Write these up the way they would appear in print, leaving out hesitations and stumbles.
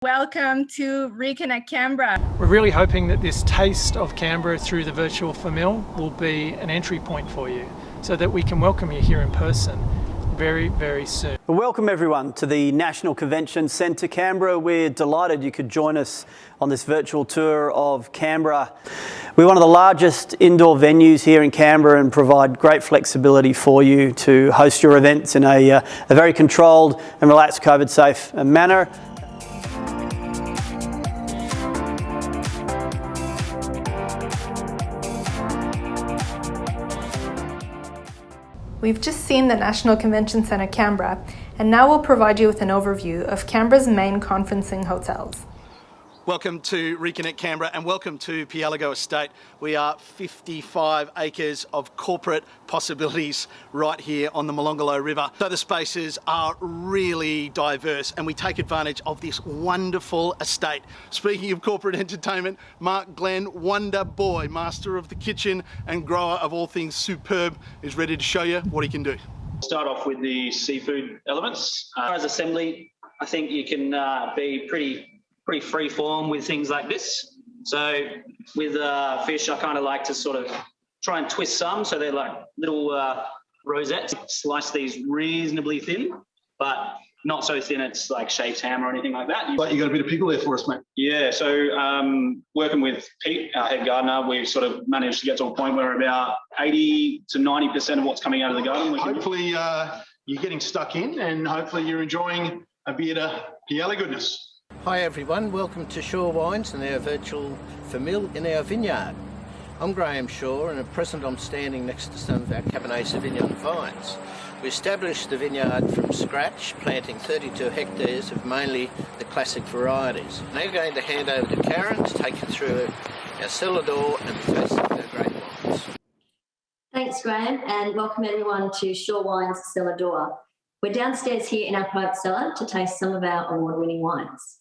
Welcome to Reconnect Canberra. We're really hoping that this taste of Canberra through the virtual famil will be an entry point for you so that we can welcome you here in person very, very soon. Welcome everyone to the National Convention Centre Canberra. We're delighted you could join us on this virtual tour of Canberra. We're one of the largest indoor venues here in Canberra and provide great flexibility for you to host your events in a very controlled and relaxed COVID-safe manner. We've just seen the National Convention Centre Canberra, and now we'll provide you with an overview of Canberra's main conferencing hotels. Welcome to Reconnect Canberra and welcome to Pialligo Estate. We are 55 acres of corporate possibilities right here on the Molonglo River. So the spaces are really diverse and we take advantage of this wonderful estate. Speaking of corporate entertainment, Mark Glenn, Wonder Boy, master of the kitchen and grower of all things superb, is ready to show you what he can do. Start off with the seafood elements. As assembly, I think you can be pretty free form with things like this. So with fish, I kind of like to sort of try and twist some so they're like little rosettes. Slice these reasonably thin, but not so thin it's like shaved ham or anything like that. But you got a bit of pickle there for us, mate. Yeah, so working with Pete, our head gardener, we've sort of managed to get to a point where about 80 to 90% of what's coming out of the garden. Hopefully you're getting stuck in and hopefully you're enjoying a bit of Pialligo goodness. Hi everyone, welcome to Shaw Wines and our virtual famil in our vineyard. I'm Graham Shaw and at present I'm standing next to some of our Cabernet Sauvignon vines. We established the vineyard from scratch, planting 32 hectares of mainly the classic varieties. Now I'm going to hand over to Karen to take you through our cellar door and the taste of our great wines. Thanks Graham and welcome everyone to Shaw Wines cellar door. We're downstairs here in our private cellar to taste some of our award-winning wines.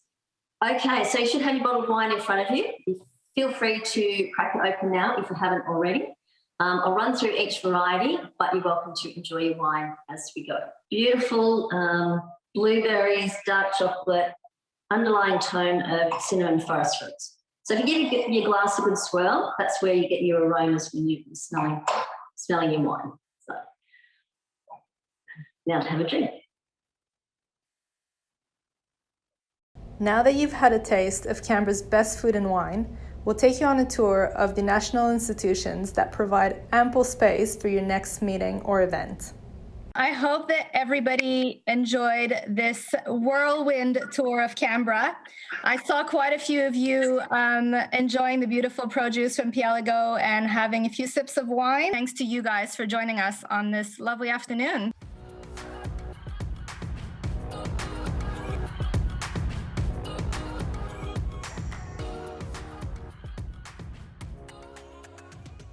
Okay, so you should have your bottled wine in front of you. Feel free to crack it open now if you haven't already. I'll run through each variety, but you're welcome to enjoy your wine as we go. Beautiful blueberries, dark chocolate, underlying tone of cinnamon forest fruits. So if you give your glass a good swirl, that's where you get your aromas when you're smelling your wine. So now to have a drink. Now that you've had a taste of Canberra's best food and wine, we'll take you on a tour of the national institutions that provide ample space for your next meeting or event. I hope that everybody enjoyed this whirlwind tour of Canberra. I saw quite a few of you enjoying the beautiful produce from Pialligo and having a few sips of wine. Thanks to you guys for joining us on this lovely afternoon.